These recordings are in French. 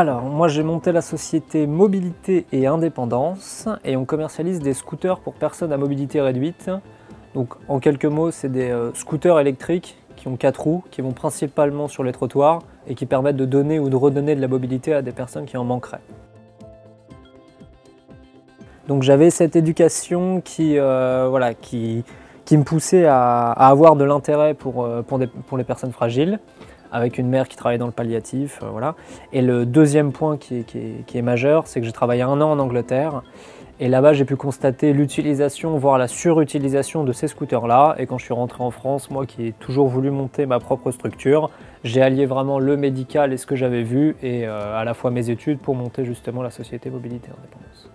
Alors, moi j'ai monté la société Mobilité et Indépendance et on commercialise des scooters pour personnes à mobilité réduite. Donc en quelques mots, c'est des scooters électriques qui ont 4 roues, qui vont principalement sur les trottoirs et qui permettent de donner ou de redonner de la mobilité à des personnes qui en manqueraient. Donc j'avais cette éducation qui me poussait à avoir de l'intérêt pour les personnes fragiles, avec une mère qui travaillait dans le palliatif. Voilà. Et le deuxième point qui est majeur, c'est que j'ai travaillé 1 an en Angleterre. Et là-bas, j'ai pu constater l'utilisation, voire la surutilisation de ces scooters-là. Et quand je suis rentré en France, moi qui ai toujours voulu monter ma propre structure, j'ai allié vraiment le médical et ce que j'avais vu, et à la fois mes études pour monter justement la société Mobilité et Indépendance.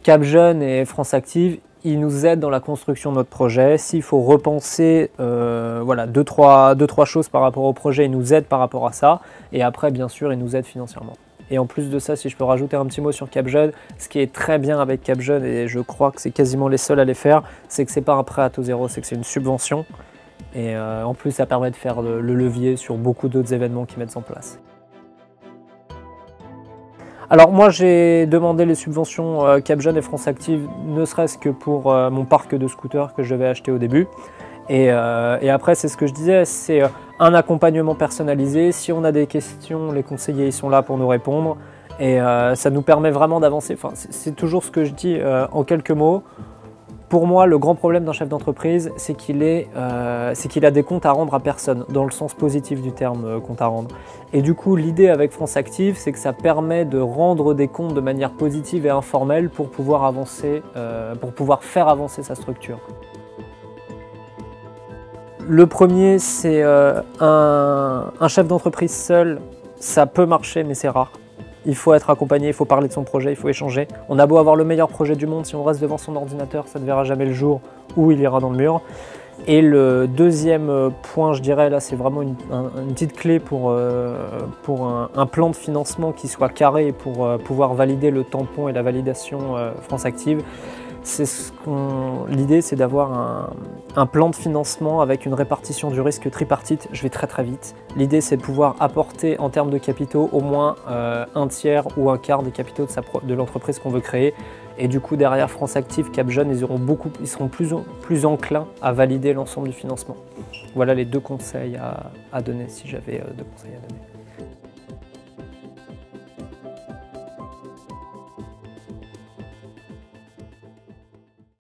Cap Jeunes et France Active, ils nous aident dans la construction de notre projet. S'il faut repenser deux, trois choses par rapport au projet, ils nous aident par rapport à ça. Et après, bien sûr, ils nous aident financièrement. Et en plus de ça, si je peux rajouter un petit mot sur Cap Jeunes, ce qui est très bien avec Cap Jeunes, et je crois que c'est quasiment les seuls à les faire, c'est que c'est pas un prêt à taux zéro, c'est que c'est une subvention. Et en plus, ça permet de faire le levier sur beaucoup d'autres événements qu'ils mettent en place. Alors moi j'ai demandé les subventions Cap Jeunes et France Active, ne serait-ce que pour mon parc de scooters que je devais acheter au début. Et après c'est ce que je disais, c'est un accompagnement personnalisé. Si on a des questions, les conseillers ils sont là pour nous répondre. Et ça nous permet vraiment d'avancer. Enfin, c'est toujours ce que je dis en quelques mots. Pour moi, le grand problème d'un chef d'entreprise, c'est qu'il a des comptes à rendre à personne, dans le sens positif du terme compte à rendre. Et du coup, l'idée avec France Active, c'est que ça permet de rendre des comptes de manière positive et informelle pour pouvoir avancer, pour pouvoir faire avancer sa structure. Le premier, c'est un chef d'entreprise seul, ça peut marcher, mais c'est rare. Il faut être accompagné, il faut parler de son projet, il faut échanger. On a beau avoir le meilleur projet du monde, si on reste devant son ordinateur, ça ne verra jamais le jour où il ira dans le mur. Et le deuxième point, je dirais, là, c'est vraiment une petite clé pour un plan de financement qui soit carré pour pouvoir valider le tampon et la validation France Active. L'idée, c'est d'avoir un plan de financement avec une répartition du risque tripartite. Je vais très vite. L'idée, c'est de pouvoir apporter en termes de capitaux au moins un tiers ou un quart des capitaux de l'entreprise qu'on veut créer. Et du coup, derrière France Active, Cap Jeunes, ils seront plus enclins à valider l'ensemble du financement. Voilà les 2 conseils à donner si j'avais 2 conseils à donner.